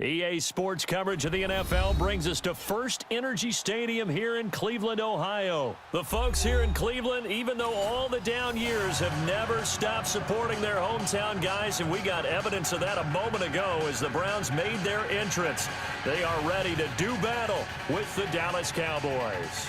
EA Sports coverage of the NFL brings us to First Energy Stadium here in Cleveland, Ohio. The folks here in Cleveland, even though all the down years, have never stopped supporting their hometown guys, and we got evidence of that a moment ago as the Browns made their entrance. They are ready to do battle with the Dallas Cowboys.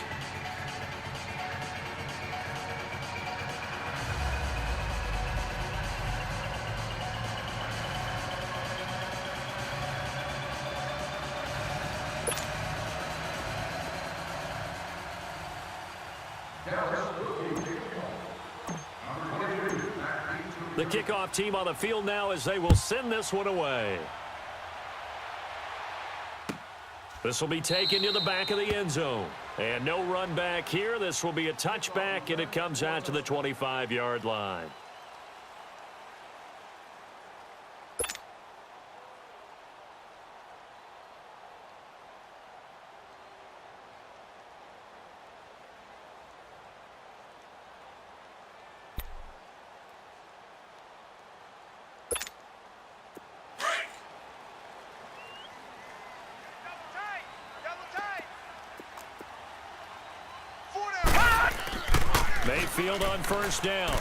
The kickoff team on the field now as they will send this one away. This will be taken to the back of the end zone. And no run back here. This will be a touchback, and it comes out to the 25-yard line. Mayfield on first down.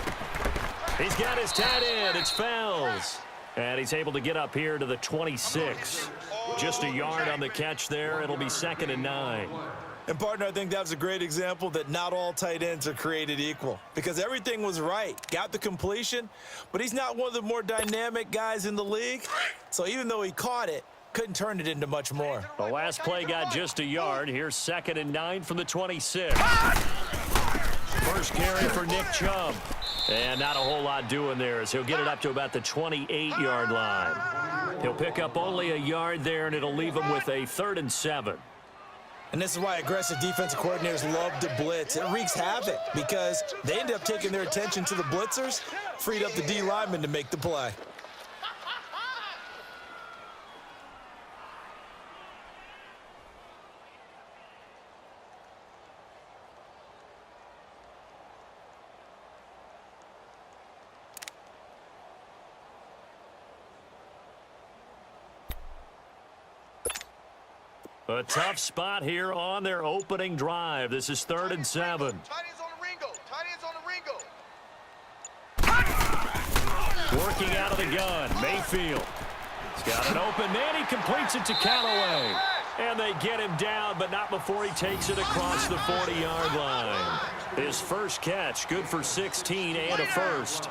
He's got his tight end. It's Fells. And he's able to get up here to the 26. Just a yard on the catch there. It'll be 2nd and 9. And, partner, I think that was a great example that not all tight ends are created equal. Because everything was right. Got the completion, but he's not one of the more dynamic guys in the league. So even though he caught it, couldn't turn it into much more. The last play got just a yard. Here's 2nd and 9 from the 26. First carry for Nick Chubb. And not a whole lot doing there as he'll get it up to about the 28-yard line. He'll pick up only a yard there, and it'll leave him with a 3rd and 7. And this is why aggressive defensive coordinators love to blitz. It wreaks havoc because they end up taking their attention to the blitzers, freed up the D lineman to make the play. A tough spot here on their opening drive. This is 3rd and 7. Tight ends on the Ringo. Tight ends on the Ringo. Working out of the gun, Mayfield. He's got an open man. He completes it to Callaway. And they get him down, but not before he takes it across the 40-yard line. His first catch, good for 16 and a first.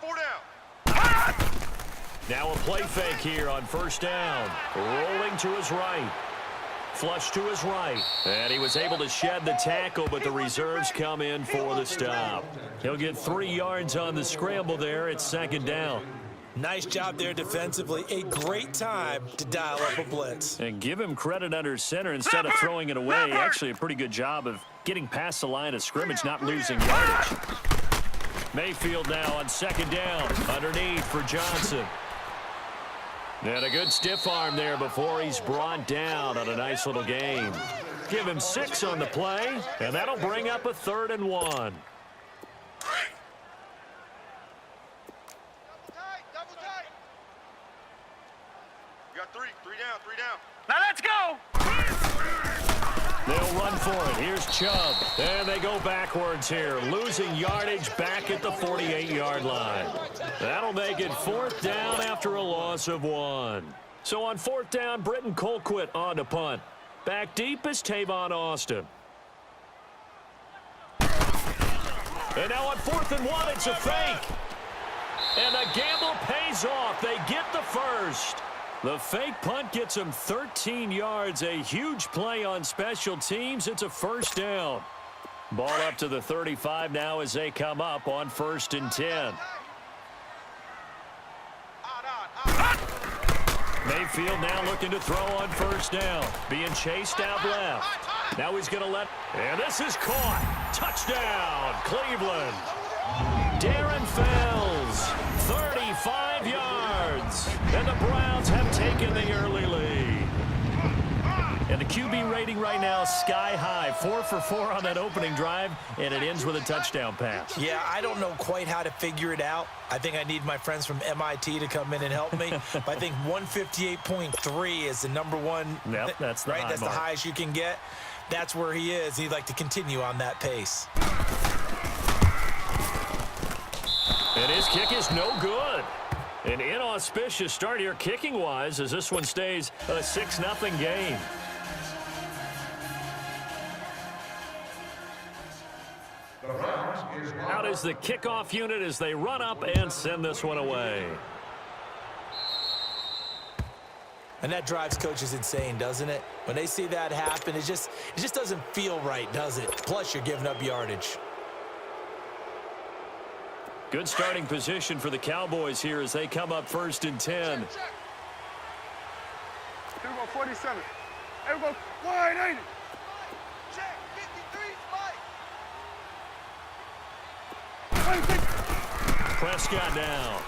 Four down. Now a play fake here on first down. Rolling to his right. Flush to his right. And he was able to shed the tackle, but the reserves come in for the stop. He'll get 3 yards on the scramble there. It's 2nd down. Nice job there defensively. A great time to dial up a blitz. And give him credit under center instead of throwing it away. Actually a pretty good job of getting past the line of scrimmage, not losing yardage. Mayfield now on 2nd down, underneath for Johnson. And a good stiff arm there before he's brought down on a nice little gain. Give him 6 on the play, and that'll bring up a 3rd and 1. Double tight. You got three down. Now let's go! They'll run for it. Here's Chubb. And they go backwards here, losing yardage back at the 48-yard line. That'll make it 4th down after a loss of 1. So on 4th down, Britton Colquitt on to punt. Back deep is Tavon Austin. And now on 4th and 1, it's a fake. And the gamble pays off. They get the first. The fake punt gets him 13 yards. A huge play on special teams. It's a 1st down. Ball up to the 35 now as they come up on 1st and 10. Mayfield now looking to throw on 1st down. Being chased out left. Now he's going to and this is caught. Touchdown, Cleveland. Darren Fells, 35 yards. And the Browns have taken the early lead. And the QB rating right now sky high. 4 for 4 on that opening drive, and it ends with a touchdown pass. Yeah, I don't know quite how to figure it out. I think I need my friends from MIT to come in and help me. But I think 158.3 is the number one. Yep, that's the right. high That's mark. the highest you can get. That's where he is. He'd like to continue on that pace. And his kick is no good. An inauspicious start here kicking-wise as this one stays a 6-0 game. Out is the kickoff unit as they run up and send this one away. And that drives coaches insane, doesn't it? When they see that happen, it just doesn't feel right, does it? Plus, you're giving up yardage. Good starting position for the Cowboys here as they come up 1st and 10. Here we go, 47. Here we go, 180. Check, 53, Mike. Prescott down.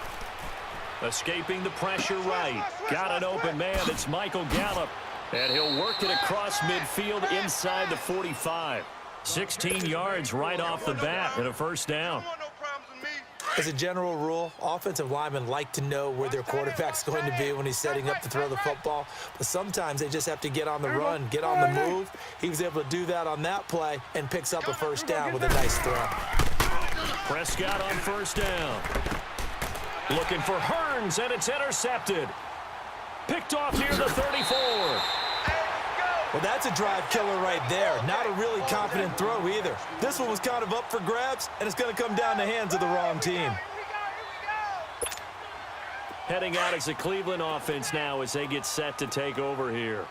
Escaping the pressure right. Got an open man. It's Michael Gallup. And he'll work it across midfield inside the 45. 16 yards right off the bat and a first down. As a general rule, offensive linemen like to know where their quarterback's going to be when he's setting up to throw the football. But sometimes they just have to get on the run, get on the move. He was able to do that on that play and picks up a first down with a nice throw. Prescott on first down. Looking for Hearns, and it's intercepted. Picked off near the 34. Well, that's a drive killer right there. Not a really confident throw either. This one was kind of up for grabs, and it's going to come down the hands of the wrong team. Heading out as the Cleveland offense now as they get set to take over here.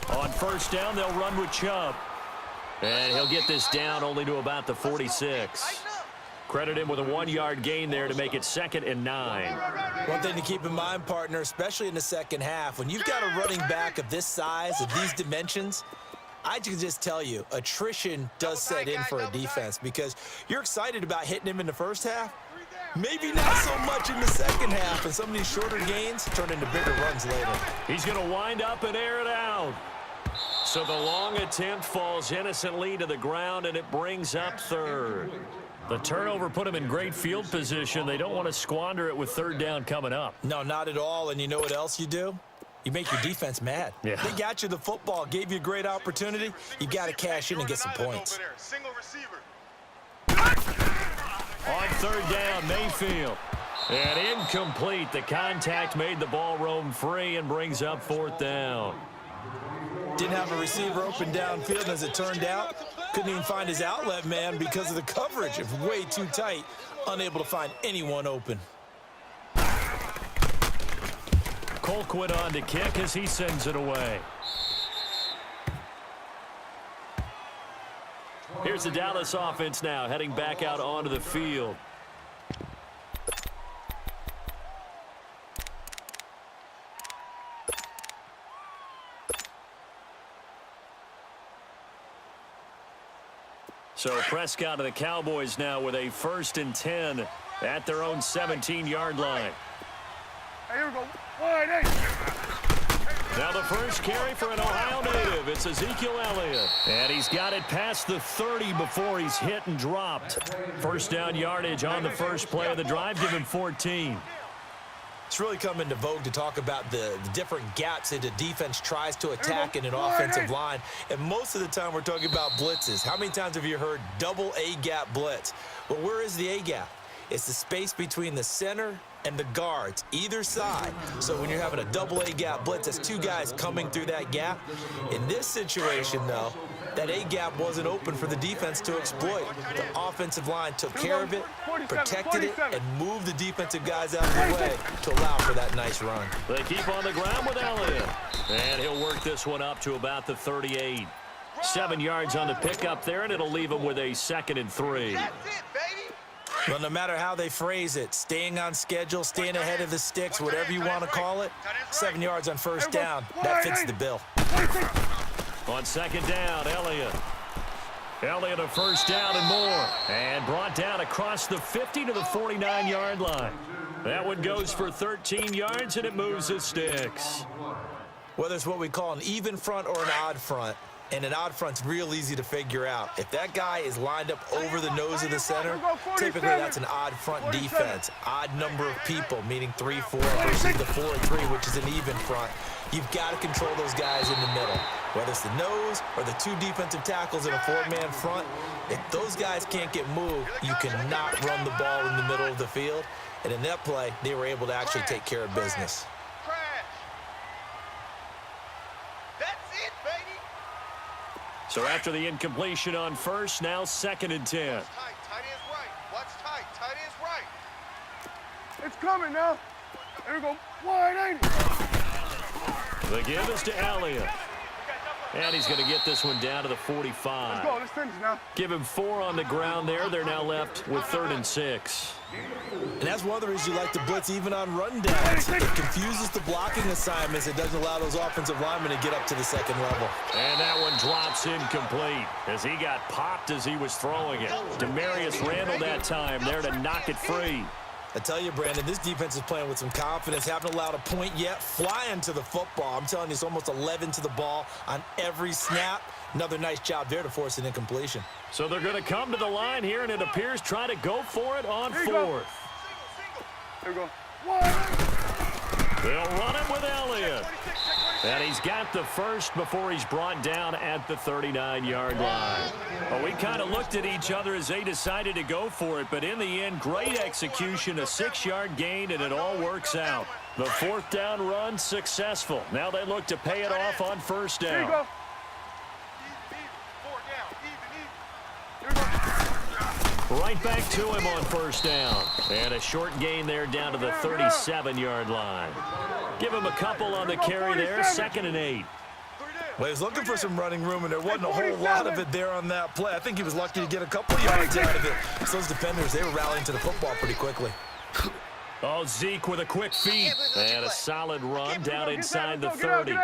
On first down, they'll run with Chubb. And he'll get this down only to about the 46. Credit him with a 1-yard gain there to make it 2nd and 9. One thing to keep in mind, partner, especially in the second half, when you've got a running back of this size, of these dimensions, I can just tell you, attrition does set in for a defense because you're excited about hitting him in the first half. Maybe not so much in the second half, and some of these shorter gains turn into bigger runs later. He's going to wind up and air it out. So the long attempt falls innocently to the ground, and it brings up 3rd. The turnover put him in great field position. They don't want to squander it with 3rd down coming up. No, not at all. And you know what else you do? You make your defense mad. Yeah. They got you the football, gave you a great opportunity. You got to cash in and get some points. Single receiver. On 3rd down, Mayfield. And incomplete. The contact made the ball roam free and brings up 4th down. Didn't have a receiver open downfield, and as it turned out, couldn't even find his outlet man because of the coverage. It was way too tight, unable to find anyone open. Colquitt on to kick as he sends it away. Here's the Dallas offense now, heading back out onto the field. So Prescott of the Cowboys now with a 1st and 10 at their own 17-yard line. Hey, here we go. 180. Now the first carry for an Ohio native. It's Ezekiel Elliott. And he's got it past the 30 before he's hit and dropped. First down yardage on the first play of the drive. Give him 14. It's really come into vogue to talk about the different gaps that a defense tries to attack in an offensive line. And most of the time we're talking about blitzes. How many times have you heard double A-gap blitz? Well, where is the A-gap? It's the space between the center and the guards, either side. So when you're having a double A-gap blitz, that's 2 guys coming through that gap. In this situation, though, that A-gap wasn't open for the defense to exploit. The offensive line took care of it, protected it, and moved the defensive guys out of the way to allow for that nice run. They keep on the ground with Elliott. And he'll work this one up to about the 38. 7 yards on the pickup there, and it'll leave him with a 2nd and 3. That's it, baby. Well, no matter how they phrase it, staying on schedule, staying ahead of the sticks, whatever you want to call it, 7 yards on first down, that fits the bill. On second down, Elliott. Elliott a first down and more. And brought down across the 50 to the 49-yard line. That one goes for 13 yards, and it moves the sticks. Whether it's what we call an even front or an odd front, and an odd front's real easy to figure out. If that guy is lined up over the nose of the center, typically that's an odd front defense. Odd number of people, meaning 3-4 versus the 4-3, which is an even front. You've got to control those guys in the middle. Whether it's the nose or the 2 defensive tackles in a 4-man front, if those guys can't get moved, you cannot run the ball in the middle of the field. And in that play, they were able to actually take care of business. So after the incompletion on first, now 2nd and 10. Tight end is right. What's tight? Tight end is right. It's coming now. Here we go. Wide 80. The give is to Elliott. And he's going to get this one down to the 45. Let's go. Let's finish now. Give him 4 on the ground there. They're now left with 3rd and 6. And that's one of the reasons you like to blitz even on rundowns. It confuses the blocking assignments. It doesn't allow those offensive linemen to get up to the 2nd level. And that one drops incomplete as he got popped as he was throwing it. Demarius Randall that time there to knock it free. I tell you, Brandon, this defense is playing with some confidence. Haven't allowed a point yet. Flying to the football. I'm telling you, it's almost 11 to the ball on every snap. Another nice job there to force an incompletion. So they're going to come to the line here, and it appears try to go for it on 4th. Here we go. They'll run it with Elliott. And he's got the first before he's brought down at the 39-yard line. Well, we kind of looked at each other as they decided to go for it, but in the end, great execution, a 6-yard gain, and it all works out. The 4th down run successful. Now they look to pay it off on first down. Here you go. Right back to him on first down. And a short gain there down to the 37-yard line. Give him a couple on the carry there, 2nd and 8. Well, he was looking for some running room, and there wasn't a whole lot of it there on that play. I think he was lucky to get a couple yards out of it. So those defenders, they were rallying to the football pretty quickly. Oh, Zeke with a quick feed. And a solid run down inside the 30.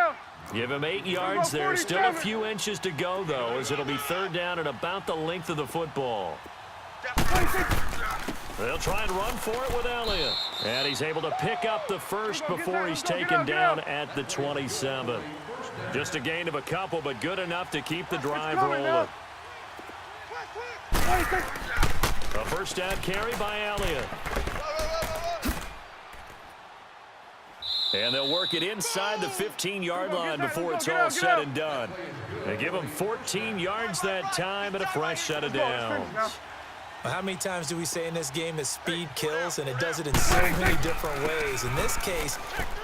Give him 8 yards there. Still a few inches to go, though, as it'll be 3rd down and about the length of the football. They'll try and run for it with Elliott. And he's able to pick up the first before he's taken down at the 27. Just a gain of a couple, but good enough to keep the drive rolling. A first down carry by Elliott. And they'll work it inside the 15-yard line before it's all said and done. They give him 14 yards that time and a fresh set of downs. How many times do we say in this game that speed kills, and it does it in so many different ways? In this case,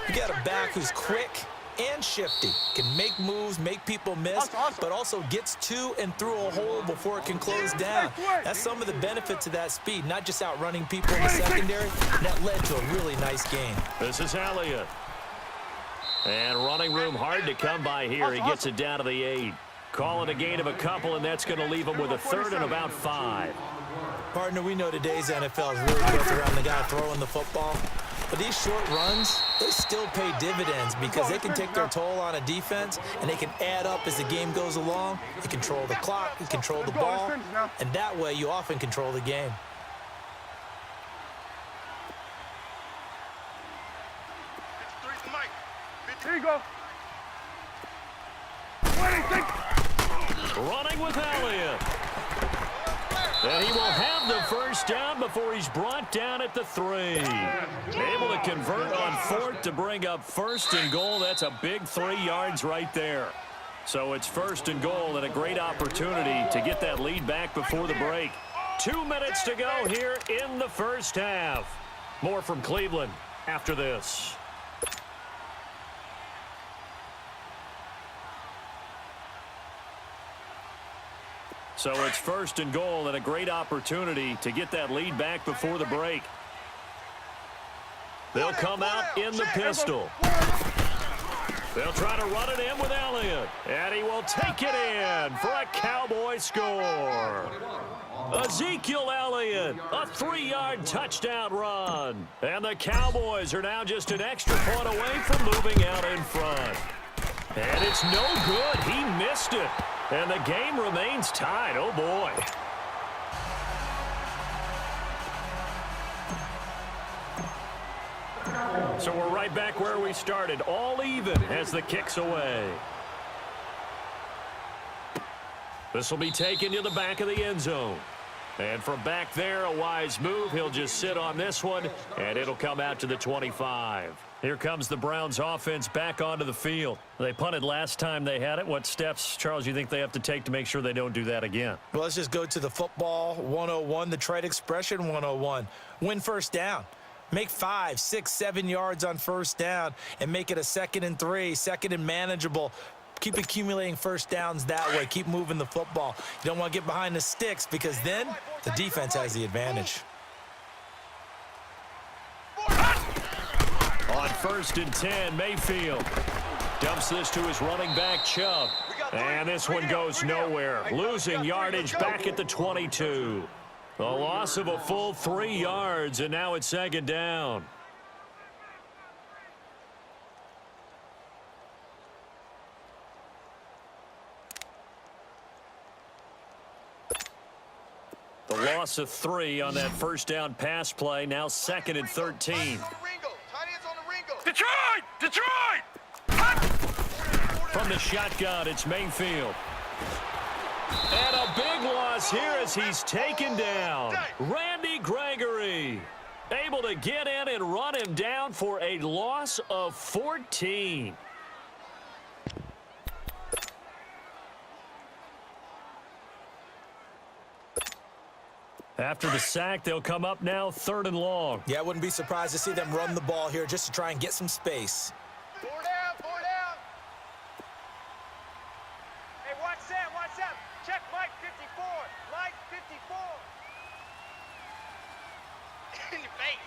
you got a back who's quick and shifty, can make moves, make people miss, but also gets to and through a hole before it can close down. That's some of the benefits of that speed, not just outrunning people in the secondary. That led to a really nice game. This is Elliott. And running room hard to come by here. He gets it down to the 8. Call it a gain of a couple, and that's going to leave him with a 3rd and about 5. Partner, we know today's NFL is really built around the guy throwing the football. But these short runs, they still pay dividends because they can take their toll on a defense, and they can add up as the game goes along. You control the clock, you control the ball, and that way you often control the game. Here you go. Running with Elliott. And he will have the first down before he's brought down at the 3. Able to convert on 4th to bring up 1st and goal. That's a big 3 yards right there. So it's 1st and goal and a great opportunity to get that lead back before the break. 2 minutes to go here in the first half. More from Cleveland after this. So it's 1st and goal and a great opportunity to get that lead back before the break. They'll come out in the pistol. They'll try to run it in with Elliott, and he will take it in for a Cowboy score. Ezekiel Elliott, a 3-yard touchdown run. And the Cowboys are now just an extra point away from moving out in front. And it's no good. He missed it. And the game remains tied. Oh, boy. So we're right back where we started, all even as the kick's away. This will be taken to the back of the end zone. And from back there, a wise move. He'll just sit on this one, and it'll come out to the 25. Here comes the Browns offense back onto the field. They punted last time they had it. What steps, Charles, you think they have to take to make sure they don't do that again? Well, let's just go to the football 101, the trite expression 101. Win first down. Make 5, 6, 7 yards on first down and make it a 2nd and 3, 2nd and manageable. Keep accumulating first downs that way. Keep moving the football. You don't want to get behind the sticks because then the defense has the advantage. On 1st and 10, Mayfield dumps this to his running back, Chubb. And this one goes nowhere. Losing yardage back at the 22. A loss of a full 3 yards, and now it's 2nd down. The loss of 3 on that first down pass play, now 2nd and 13. Detroit! Detroit! From the shotgun, it's Mayfield. And a big loss here as he's taken down. Randy Gregory able to get in and run him down for a loss of 14. After the sack, they'll come up now 3rd and long. Yeah, I wouldn't be surprised to see them run the ball here just to try and get some space. Four down, four down. Hey, watch that, watch that. Check Mike 54. Mike 54. In your face.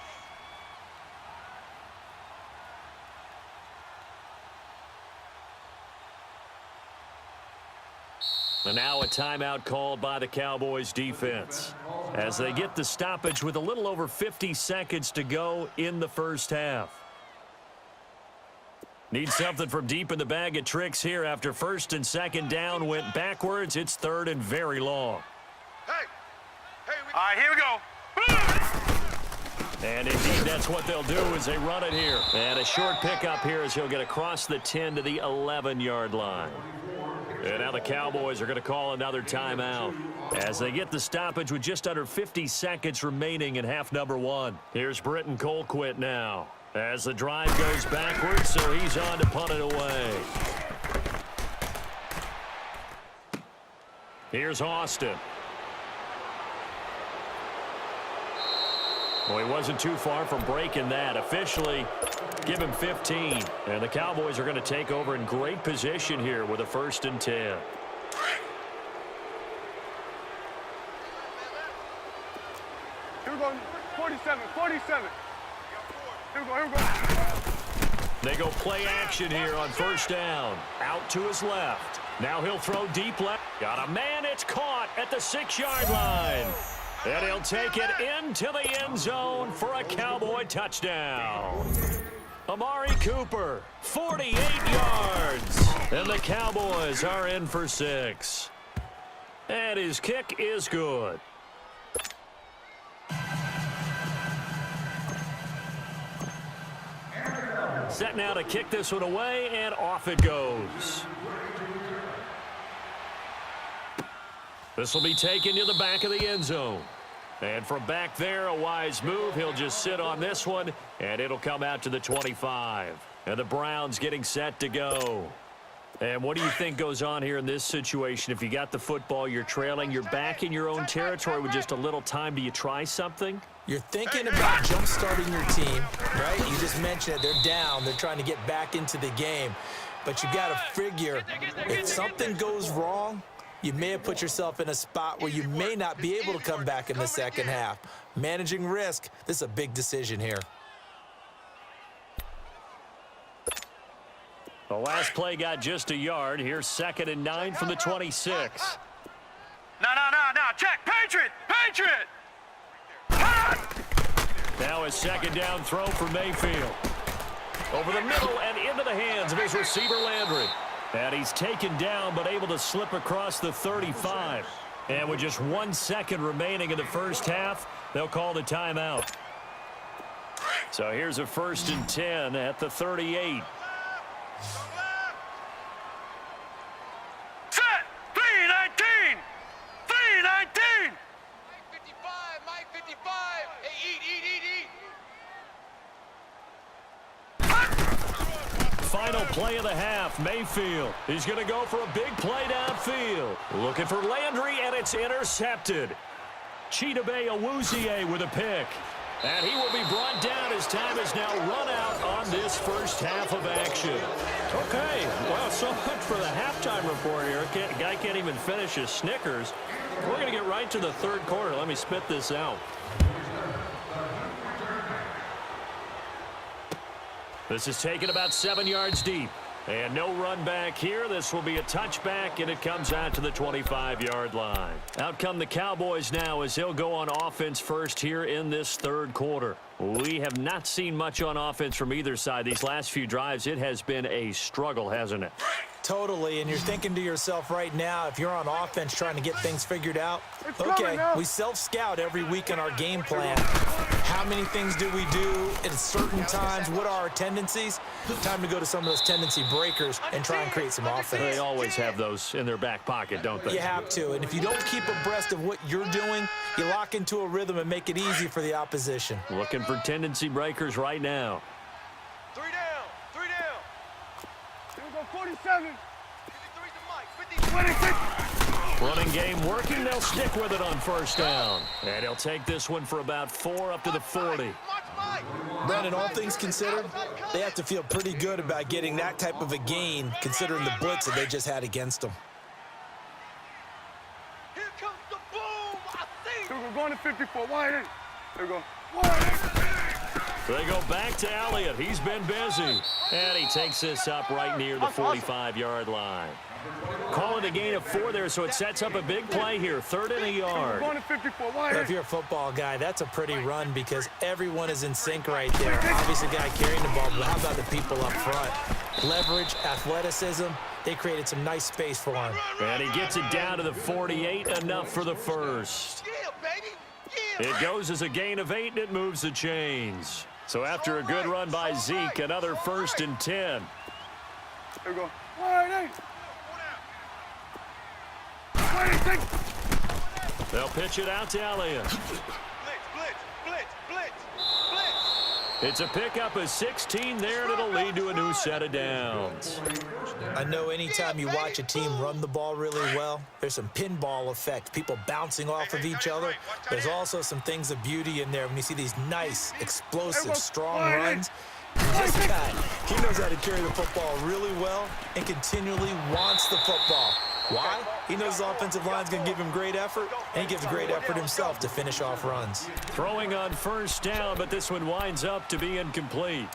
And now a timeout called by the Cowboys defense as they get the stoppage with a little over 50 seconds to go in the first half. Need something from deep in the bag of tricks here after 1st and 2nd down went backwards. It's 3rd and very long. Hey, all right, here we go. And indeed, that's what they'll do as they run it here. And a short pickup here as he'll get across the 10 to the 11-yard line. And now the Cowboys are going to call another timeout as they get the stoppage with just under 50 seconds remaining in half number 1. Here's Britton Colquitt now as the drive goes backwards, so he's on to punt it away. Here's Austin. Well, he wasn't too far from breaking that. Officially, give him 15. And the Cowboys are going to take over in great position here with a 1st and 10. Here we go, 47, 47. Here we go. They go play action here on 1st down. Out to his left. Now he'll throw deep left. Got a man, it's caught at the 6-yard line. And he'll take it into the end zone for a Cowboy touchdown. Amari Cooper, 48 yards. And the Cowboys are in for 6. And his kick is good. Set now to kick this one away, and off it goes. This will be taken to the back of the end zone. And from back there, a wise move. He'll just sit on this one, and it'll come out to the 25. And the Browns getting set to go. And what do you think goes on here in this situation? If you got the football, you're trailing, you're back in your own territory with just a little time. Do you try something? You're thinking about jump-starting your team, right? You just mentioned it. They're down. They're trying to get back into the game. But you got to figure, if something goes wrong, you may have put yourself in a spot where you may not be able to come back in the second half. Managing risk, this is a big decision here. The last play got just a yard. Here's 2nd and 9 from the 26. No. Check. Patriot. Now a 2nd down throw for Mayfield. Over the middle and into the hands of his receiver, Landry. And he's taken down but able to slip across the 35. And with just 1 second remaining in the first half, they'll call the timeout. So here's a 1st and 10 at the 38. Set. 319. Mike 55. Hey, eat. Final play of the half, Mayfield. He's going to go for a big play downfield. Looking for Landry, and it's intercepted. Chidobe Awuzie with a pick. And he will be brought down as time is now run out on this first half of action. Okay, well, so much for the halftime report here. Guy can't even finish his Snickers. We're going to get right to the third quarter. Let me spit this out. This is taken about 7 yards deep. And no run back here. This will be a touchback, and it comes out to the 25-yard line. Out come the Cowboys now as they'll go on offense first here in this third quarter. We have not seen much on offense from either side. These last few drives, it has been a struggle, hasn't it? Totally, and you're thinking to yourself right now, if you're on offense trying to get things figured out, okay, we self-scout every week in our game plan. How many things do we do at certain times? What are our tendencies? Time to go to some of those tendency breakers and try and create some offense. They always have those in their back pocket, don't they? You have to, and if you don't keep abreast of what you're doing, you lock into a rhythm and make it easy for the opposition. Looking for tendency breakers right now. 3 down. Here we go, 47. 53 to Mike. 26. Running game working. They'll stick with it on first down. And he'll take this one for about 4 up to the 40. Brandon, all things considered, they have to feel pretty good about getting that type of a gain considering the blitz that they just had against them. Here comes the boom. I think. Here we go, going to 54. Wide in. Here we go. Wide in. They go back to Elliott. He's been busy. And he takes this up right near the 45-yard line. Calling a gain of 4 there, so it sets up a big play here. 3rd and a yard. If you're a football guy, that's a pretty run because everyone is in sync right there. Obviously, the guy carrying the ball, but how about the people up front? Leverage, athleticism, they created some nice space for him. And he gets it down to the 48, enough for the first. It goes as a gain of 8, and it moves the chains. So after a good run by Zeke, another 1st and 10. Here we go. Wide in. They'll pitch it out to Elliott. Blitz. It's a pickup of 16 there, and it'll lead to a new set of downs. I know anytime you watch a team run the ball really well, there's some pinball effect, people bouncing off of each other. There's also some things of beauty in there when you see these nice, explosive, strong runs. This guy, he knows how to carry the football really well and continually wants the football. Why? He knows his offensive line's going to give him great effort, and he gives great effort himself to finish off runs. Throwing on first down, but this one winds up to be incomplete.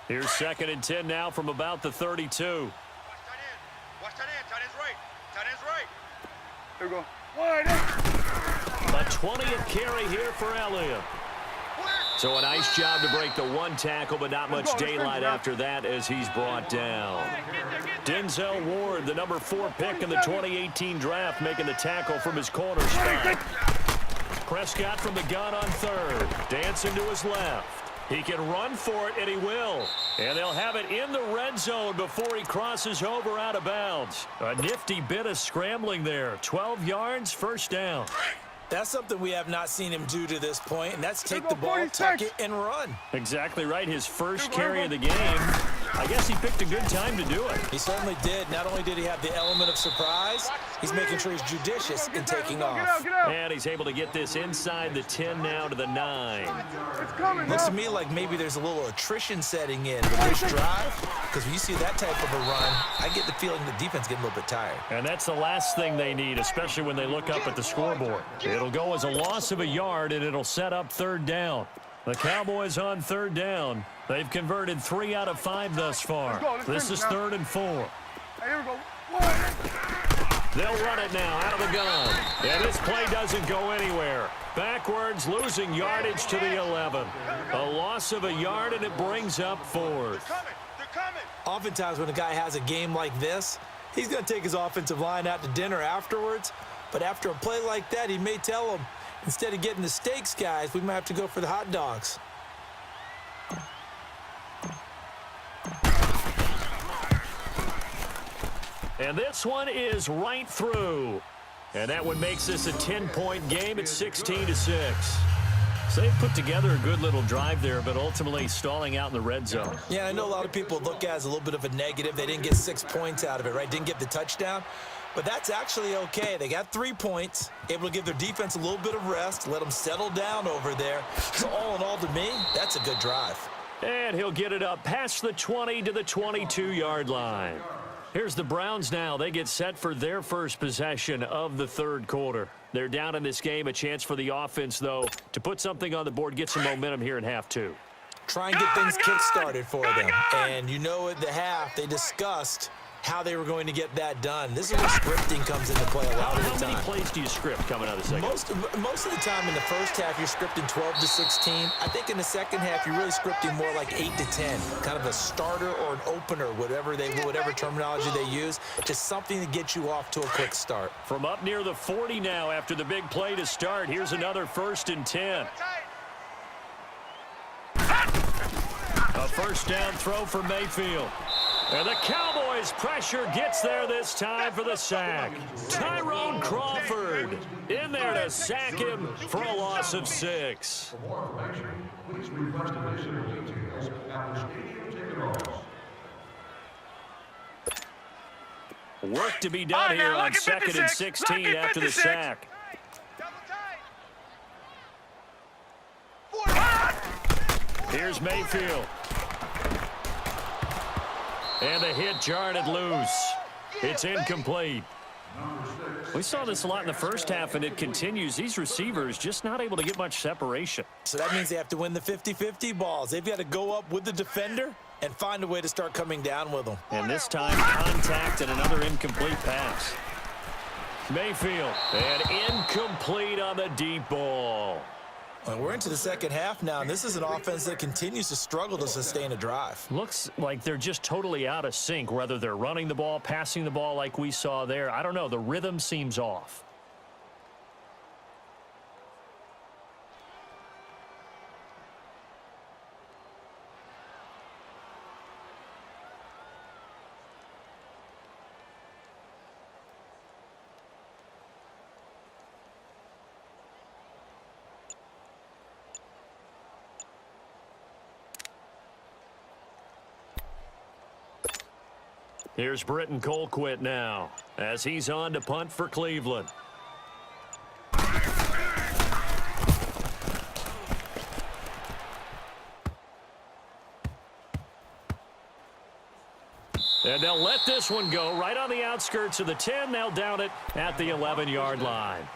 Here's 2nd and 10 now from about the 32. Watch tight end. Tight end's right. Tight end's right. Here we go. A 20th carry here for Elliott. So a nice job to break the 1 tackle, but not much daylight after that as he's brought down. Denzel Ward, the number 4 pick in the 2018 draft, making the tackle from his corner spot. Prescott from the gun on 3rd. Dancing to his left. He can run for it, and he will. And they'll have it in the red zone before he crosses over out of bounds. A nifty bit of scrambling there. 12 yards, first down. That's something we have not seen him do to this point, and that's take the ball, tuck it, and run. Exactly right. His first carry of the game. I guess he picked a good time to do it. He certainly did. Not only did he have the element of surprise, he's making sure he's judicious in taking off. And he's able to get this inside the 10 now to the 9. Looks to me like maybe there's a little attrition setting in with this drive, because when you see that type of a run, I get the feeling the defense getting a little bit tired. And that's the last thing they need, especially when they look up at the scoreboard. It'll go as a loss of a yard, and it'll set up 3rd down. The Cowboys on 3rd down. They've converted 3 out of 5 thus far. This is 3rd and 4. Hey, here we go. They'll run it now out of the gun. And this play doesn't go anywhere. Backwards, losing yardage to the 11. A loss of a yard, and it brings up 4th. They're coming. Oftentimes when a guy has a game like this, he's going to take his offensive line out to dinner afterwards. But after a play like that, he may tell them, instead of getting the steaks, guys, we might have to go for the hot dogs. And this one is right through. And that one makes this a 10-point game at 16-6. So they put together a good little drive there, but ultimately stalling out in the red zone. Yeah, I know a lot of people look at it as a little bit of a negative. They didn't get 6 points out of it, right? Didn't get the touchdown. But that's actually okay. They got 3 points, able to give their defense a little bit of rest, let them settle down over there. So all in all, to me, that's a good drive. And he'll get it up past the 20 to the 22-yard line. Here's the Browns now. They get set for their first possession of the 3rd quarter. They're down in this game. A chance for the offense, though, to put something on the board, get some momentum here in half 2. Try and get things kick-started for them. And you know at the half, they discussed how they were going to get that done. This is where scripting comes into play a lot of the time. How many plays do you script coming out of the second? Most of the time in the first half, you're scripting 12 to 16. I think in the second half, you're really scripting more like 8 to 10. Kind of a starter or an opener, whatever terminology they use. Just something to get you off to a quick start. From up near the 40 now after the big play to start. Here's another 1st and 10. A first down throw for Mayfield. And the Cowboys' pressure gets there this time for the sack. Tyrone Crawford in there to sack him for a loss of 6. For more information, please request additional details at the stadium ticket office. Work to be done here on 2nd and 16 after the sack. Here's Mayfield. And the hit jarred it loose. It's incomplete. We saw this a lot in the first half, and it continues. These receivers just not able to get much separation. So that means they have to win the 50-50 balls. They've got to go up with the defender and find a way to start coming down with them. And this time, contact and another incomplete pass. Mayfield, and incomplete on the deep ball. Well, we're into the second half now, and this is an offense that continues to struggle to sustain a drive. Looks like they're just totally out of sync, whether they're running the ball, passing the ball like we saw there. I don't know. The rhythm seems off. Here's Britton Colquitt now as he's on to punt for Cleveland. And they'll let this one go right on the outskirts of the 10. They'll down it at the 11-yard line.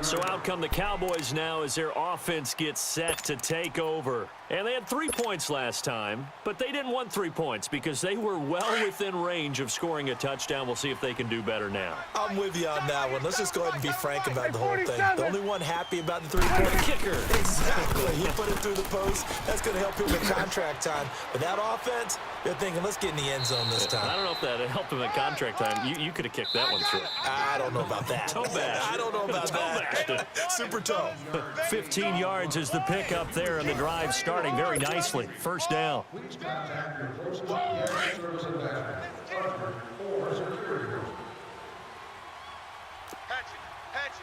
So out come the Cowboys now as their offense gets set to take over. And they had 3 points last time, but they didn't want 3 points because they were well within range of scoring a touchdown. We'll see if they can do better now. I'm with you on that one. Let's just go ahead and be frank about the whole thing. The only one happy about the 3-point kicker. Exactly. He put it through the post. That's going to help him in contract time. But that offense, they're thinking, let's get in the end zone this time. I don't know if that helped him at contract time. You could have kicked that one through. I don't know about that. Toe bash. I don't know about that. Super toe. 15 yards is the pickup there, and the drive starting very nicely. First down. Please contact your closest security service ambassador or security person. Hatch it.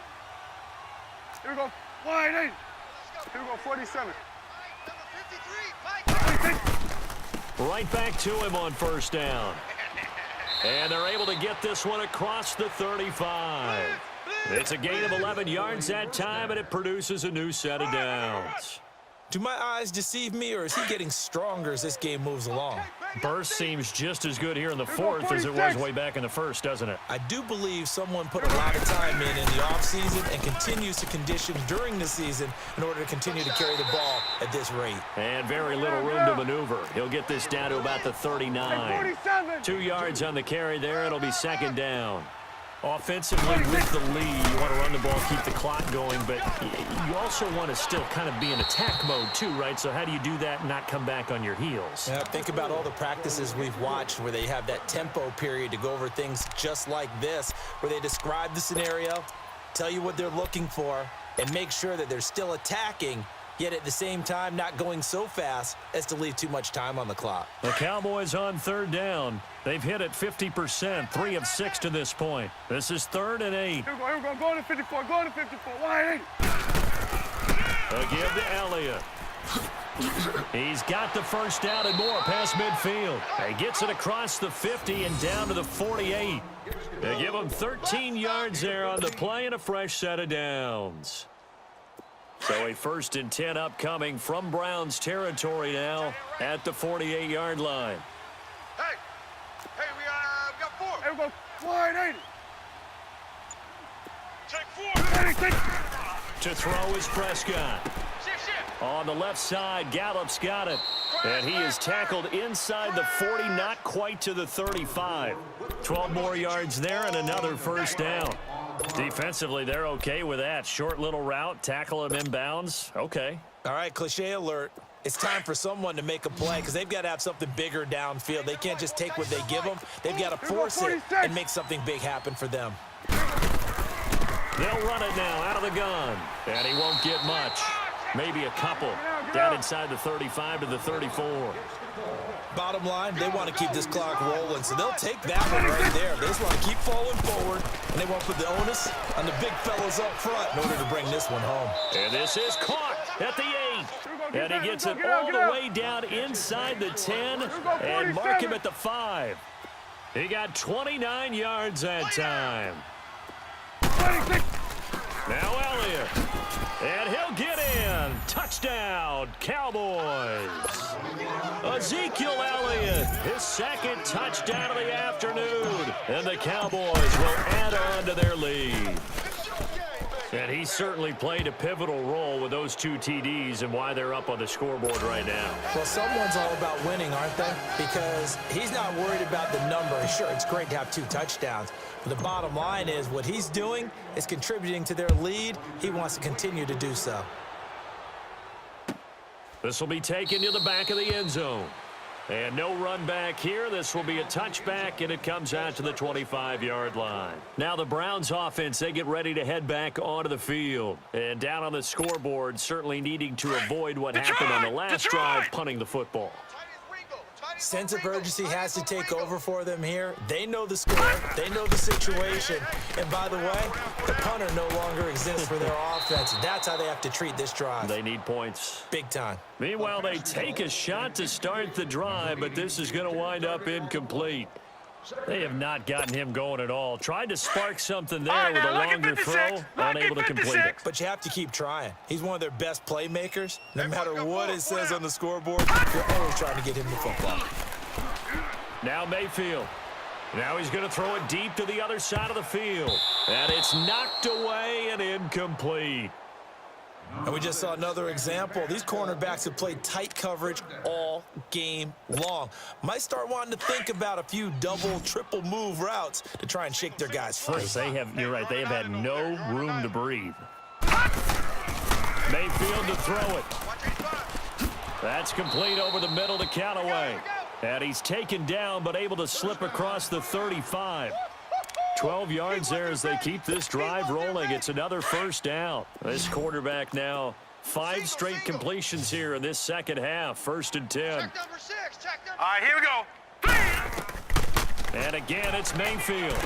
Here we go. Wide 80. Here we go, 47. Right back to him on first down. And they're able to get this one across the 35. It's a gain of 11 yards that time, and it produces a new set of downs. Do my eyes deceive me, or is he getting stronger as this game moves along? Burst seems just as good here in the fourth as it was way back in the first, doesn't it? I do believe someone put a lot of time in the offseason and continues to condition during the season in order to continue to carry the ball at this rate. And very little room to maneuver. He'll get this down to about the 39. 2 yards on the carry there. It'll be second down. Offensively, with the lead, you want to run the ball, keep the clock going, but you also want to still kind of be in attack mode too, right? So how do you do that and not come back on your heels? Yeah, think about all the practices we've watched where they have that tempo period to go over things just like this, where they describe the scenario, tell you what they're looking for, and make sure that they're still attacking, yet at the same time not going so fast as to leave too much time on the clock. The Cowboys on third down. They've hit it 50%, 3 of 6 to this point. This is 3rd and 8. Here we go. Go to 54. Go to 54. Wide 80. A give to Elliott. He's got the first down and more past midfield. He gets it across the 50 and down to the 48. They give him 13 yards there on the play and a fresh set of downs. So a 1st and 10 upcoming from Browns territory now at the 48-yard line. Hey, we got 4. Here we go. Wide 80. Take 4. To throw is Prescott. On the left side, Gallup's got it. And he is tackled inside the 40, not quite to the 35. 12 more yards there and another first down. Defensively, they're okay with that. Short little route, tackle him inbounds. Okay. All right, cliche alert. It's time for someone to make a play because they've got to have something bigger downfield. They can't just take what they give them. They've got to force it and make something big happen for them. They'll run it now out of the gun. And he won't get much. Maybe a couple. Down inside the 35 to the 34. Bottom line, they want to keep this clock rolling, so they'll take that one right there. They just want to keep falling forward, and they want to put the onus on the big fellas up front in order to bring this one home. And this is caught at the 8. And he gets it all the way down inside the 10 and mark him at the 5. He got 29 yards that time. Now Elliott. And he'll get in. Touchdown, Cowboys. Ezekiel Elliott, his 2nd touchdown of the afternoon. And the Cowboys will add on to their lead. And he certainly played a pivotal role with those 2 TDs and why they're up on the scoreboard right now. Well, someone's all about winning, aren't they? Because he's not worried about the number. Sure, it's great to have 2 touchdowns. But the bottom line is what he's doing is contributing to their lead. He wants to continue to do so. This will be taken to the back of the end zone. And no run back here. This will be a touchback, and it comes out to the 25-yard line. Now the Browns offense, they get ready to head back onto the field. And down on the scoreboard, certainly needing to avoid what happened on the last drive, punting the football. Sense of urgency has to take over for them here. They know the score. They know the situation. And by the way, the punter no longer exists for their offense. That's how they have to treat this drive. They need points. Big time. Meanwhile, they take a shot to start the drive, but this is going to wind up incomplete. They have not gotten him going at all. Tried to spark something there with a longer throw, unable to complete it. But you have to keep trying. He's one of their best playmakers. No matter what it says on the scoreboard, you're always trying to get him the football. Now Mayfield. Now he's going to throw it deep to the other side of the field. And it's knocked away and incomplete. And we just saw another example. These cornerbacks have played tight coverage all game long. Might start wanting to think about a few double, triple move routes to try and shake their guys free. You're right, they have had no room to breathe. Mayfield to throw it. That's complete over the middle to Callaway. And he's taken down but able to slip across the 35. 12 yards there as they keep this drive rolling. It's another first down. This quarterback now 5 straight completions here in this second half. 1st and 10. All right, here we go. And again, it's Mayfield.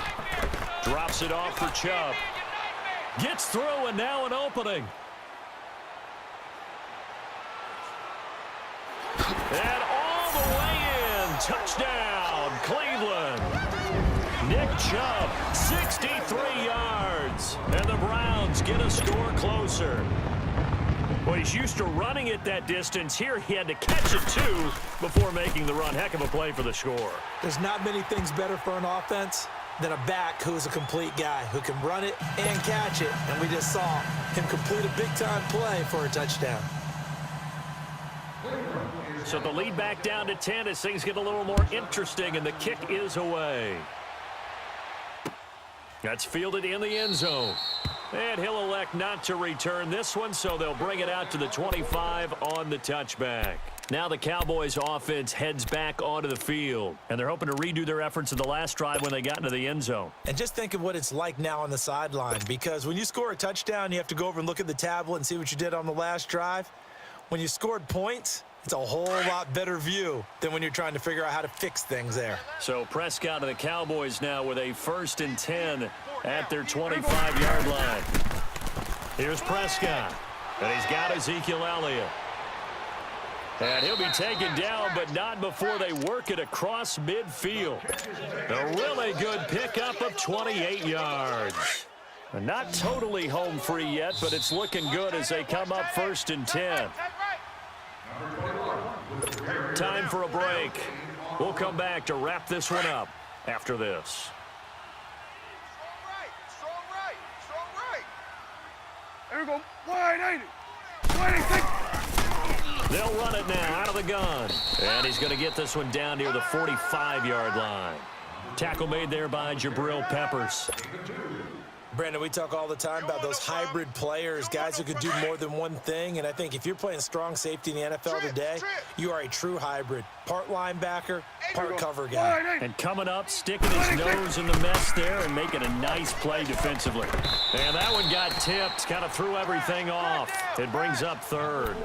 Drops it off for Chubb. Gets through, and now an opening. And all the way in. Touchdown, Cleveland. Nick Chubb, 63 yards. And the Browns get a score closer. Well, he's used to running it that distance. Here he had to catch it, too, before making the run. Heck of a play for the score. There's not many things better for an offense than a back who's a complete guy who can run it and catch it. And we just saw him complete a big-time play for a touchdown. So the lead back down to 10 as things get a little more interesting, and the kick is away. That's fielded in the end zone. And he'll elect not to return this one, so they'll bring it out to the 25 on the touchback. Now the Cowboys offense heads back onto the field, and they're hoping to redo their efforts in the last drive when they got into the end zone. And just think of what it's like now on the sideline, because when you score a touchdown, you have to go over and look at the tablet and see what you did on the last drive. When you scored points, it's a whole lot better view than when you're trying to figure out how to fix things there. So Prescott and the Cowboys now with a 1st and 10 at their 25-yard line. Here's Prescott, and he's got Ezekiel Elliott. And he'll be taken down, but not before they work it across midfield. A really good pickup of 28 yards. And not totally home free yet, but it's looking good as they come up 1st and 10. Time for a break. We'll come back to wrap this one up after this. There we go. Wide, ain't it? Wide, ain't it? They'll run it now out of the gun. And he's going to get this one down near the 45-yard line. Tackle made there by Jabril Peppers. Brandon, we talk all the time about those hybrid players, guys who could do more than one thing. And I think if you're playing strong safety in the NFL today, you are a true hybrid. Part linebacker, part cover guy. And coming up, sticking his nose in the mess there and making a nice play defensively. And that one got tipped, kind of threw everything off. It brings up 3rd.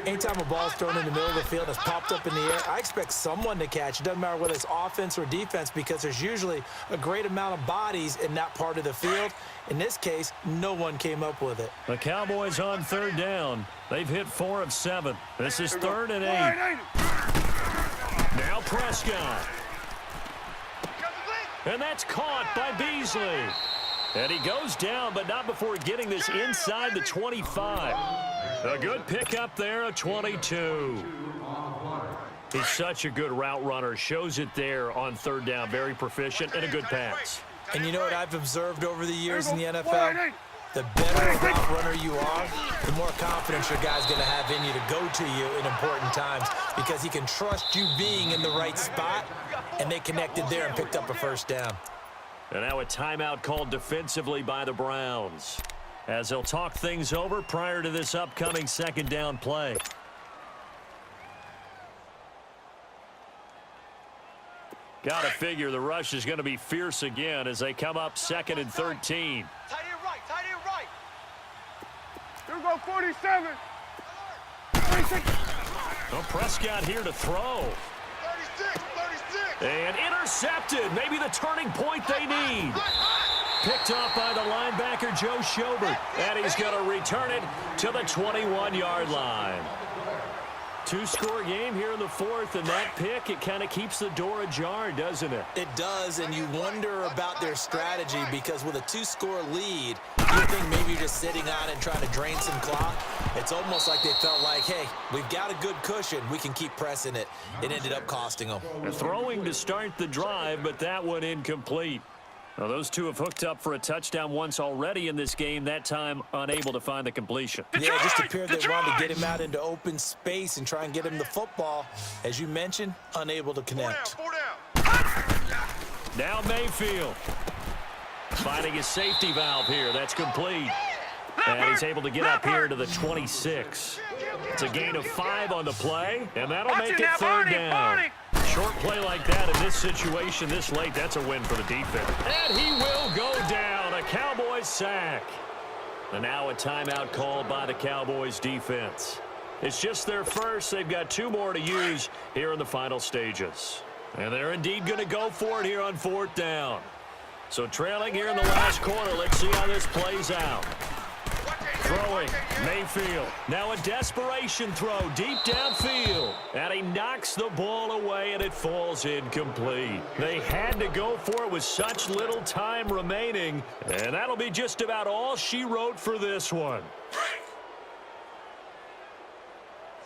Anytime a ball's thrown in the middle of the field and it's popped up in the air, I expect someone to catch. It doesn't matter whether it's offense or defense, because there's usually a great amount of bodies in that part of the field. In this case, no one came up with it. The Cowboys on 3rd down. They've hit 4 of 7. This is 3rd and 8. Now Prescott. And that's caught by Beasley. And he goes down, but not before getting this inside the 25. A good pickup there, a 22. He's such a good route runner. Shows it there on 3rd down. Very proficient and a good pass. And you know what I've observed over the years in the NFL? The better route runner you are, the more confidence your guy's going to have in you to go to you in important times, because he can trust you being in the right spot, and they connected there and picked up a 1st down. And now a timeout called defensively by the Browns, as they'll talk things over prior to this upcoming 2nd down play. Got to figure the rush is going to be fierce again as they come up 2nd and 13. Tight end right, tight end right. Here we go, 47. 36. Well, Prescott here to throw. 36, 36. And intercepted. Maybe the turning point they need. Picked up by the linebacker, Joe Schobert. And he's going to return it to the 21-yard line. 2-score game here in the 4th, and that pick, it kind of keeps the door ajar, doesn't it? It does, and you wonder about their strategy, because with a 2-score lead, you think maybe you're just sitting on and trying to drain some clock. It's almost like they felt like, hey, we've got a good cushion. We can keep pressing it. It ended up costing them. Throwing to start the drive, but that one incomplete. Now, those two have hooked up for a touchdown once already in this game, that time unable to find the completion. Yeah, it just appeared they wanted to get him out into open space and try and get him the football. As you mentioned, unable to connect. 4 down. Now Mayfield finding his safety valve here. That's complete. And he's able to get up here to the 26. It's a gain of 5 on the play, and that'll make it 3rd down. Short play like that in this situation this late, that's a win for the defense. And he will go down. A Cowboys sack. And now a timeout called by the Cowboys defense. It's just their first. They've got 2 more to use here in the final stages. And they're indeed going to go for it here on 4th down. So trailing here in the last quarter. Let's see how this plays out. Throwing, Mayfield. Now a desperation throw deep downfield. And he knocks the ball away, and it falls incomplete. They had to go for it with such little time remaining. And that'll be just about all she wrote for this one.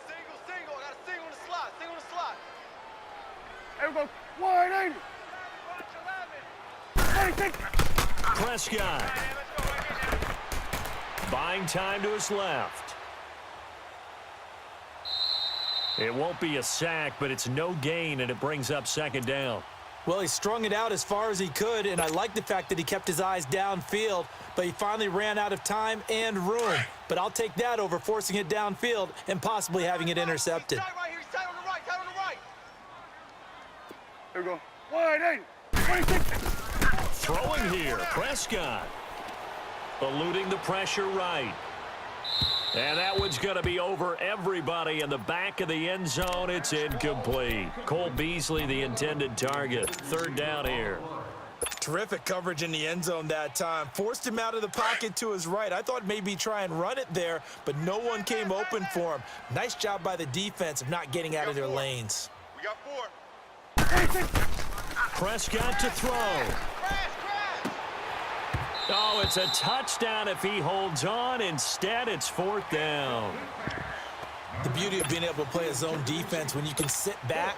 Single. I got a single in the slot. There we go. 180. Prescott. Buying time to his left. It won't be a sack, but it's no gain, and it brings up second down. Well, he strung it out as far as he could, and I like the fact that he kept his eyes downfield, but he finally ran out of time and room. But I'll take that over forcing it downfield and possibly having it intercepted. He's tight right here. He's tight on the right. Here we go. 180. 26. Throwing here, Prescott. Eluding the pressure right. And that one's going to be over everybody in the back of the end zone. It's incomplete. Cole Beasley, the intended target. Third down here. Terrific coverage in the end zone that time. Forced him out of the pocket to his right. I thought maybe try and run it there, but no one came open for him. Nice job by the defense of not getting out of their lanes. We got 4. Prescott to throw. Crash. Oh, it's a touchdown if he holds on. Instead, it's fourth down. The beauty of being able to play a zone defense when you can sit back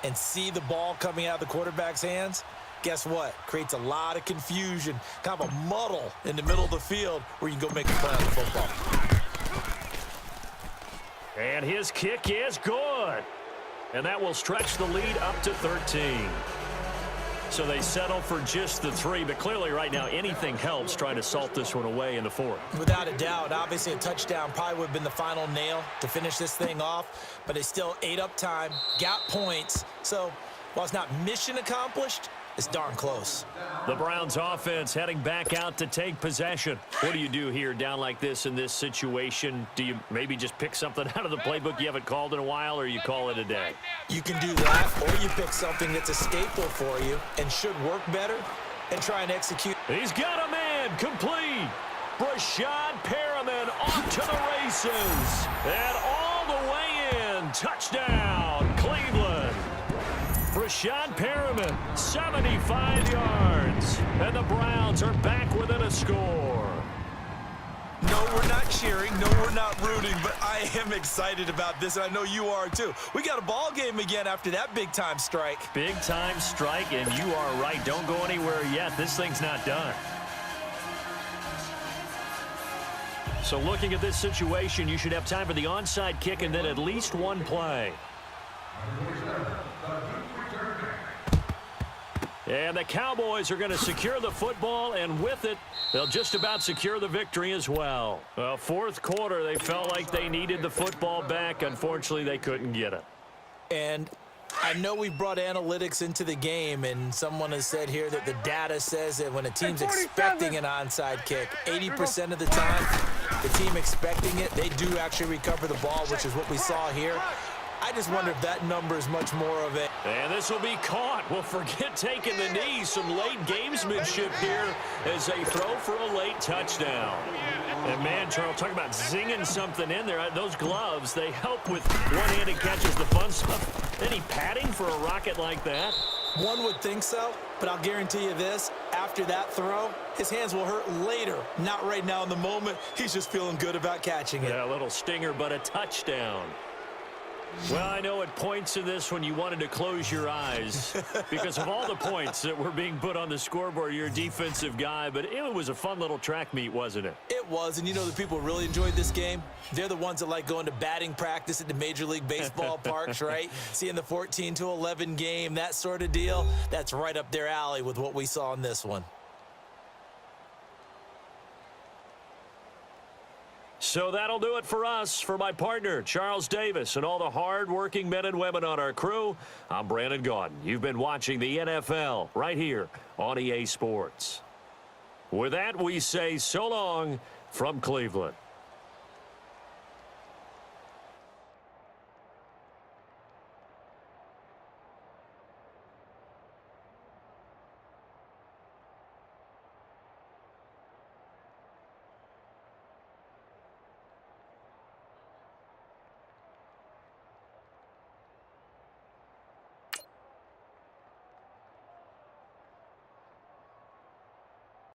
and see the ball coming out of the quarterback's hands, guess what? Creates a lot of confusion, kind of a muddle in the middle of the field where you can go make a play on the football. And his kick is good. And that will stretch the lead up to 13. So they settle for just the 3, but clearly right now anything helps trying to salt this one away in the 4th. Without a doubt, obviously a touchdown probably would have been the final nail to finish this thing off, but they still ate up time, got points. So while it's not mission accomplished, it's darn close. The Browns offense heading back out to take possession. What do you do here down like this in this situation? Do you maybe just pick something out of the playbook you haven't called in a while, or you call it a day? You can do that, or you pick something that's a staple for you and should work better and try and execute. He's got a man complete. Brashad Perriman off to the races. And all the way in. Touchdown, Cleveland. Brashad Perriman, 75 yards. And the Browns are back within a score. No, we're not cheering. No, we're not rooting, but I am excited about this, and I know you are too. We got a ball game again after that big-time strike. Big-time strike, and you are right. Don't go anywhere yet. This thing's not done. So looking at this situation, you should have time for the onside kick and then at least one play. And the Cowboys are going to secure the football, and with it, they'll just about secure the victory as well. Well, 4th quarter, they felt like they needed the football back. Unfortunately, they couldn't get it. And I know we brought analytics into the game, and someone has said here that the data says that when a team's expecting an onside kick, 80% of the time, the team expecting it, they do actually recover the ball, which is what we saw here. I just wonder if that number is much more of it. And this will be caught. Well, forget taking the knee. Some late gamesmanship here as they throw for a late touchdown. And, man, Charles, talk about zinging something in there. Those gloves, they help with one-handed catches, the fun stuff. Any padding for a rocket like that? One would think so, but I'll guarantee you this. After that throw, his hands will hurt later. Not right now in the moment. He's just feeling good about catching it. Yeah, a little stinger, but a touchdown. Well, I know at points in this when you wanted to close your eyes because of all the points that were being put on the scoreboard. You're a defensive guy, but it was a fun little track meet, wasn't it? It was, and you know the people who really enjoyed this game? They're the ones that like going to batting practice at the Major League Baseball parks, right? Seeing the 14-11 game, that sort of deal. That's right up their alley with what we saw in this one. So that'll do it for us. For my partner, Charles Davis, and all the hard-working men and women on our crew, I'm Brandon Gaudin. You've been watching the NFL right here on EA Sports. With that, we say so long from Cleveland.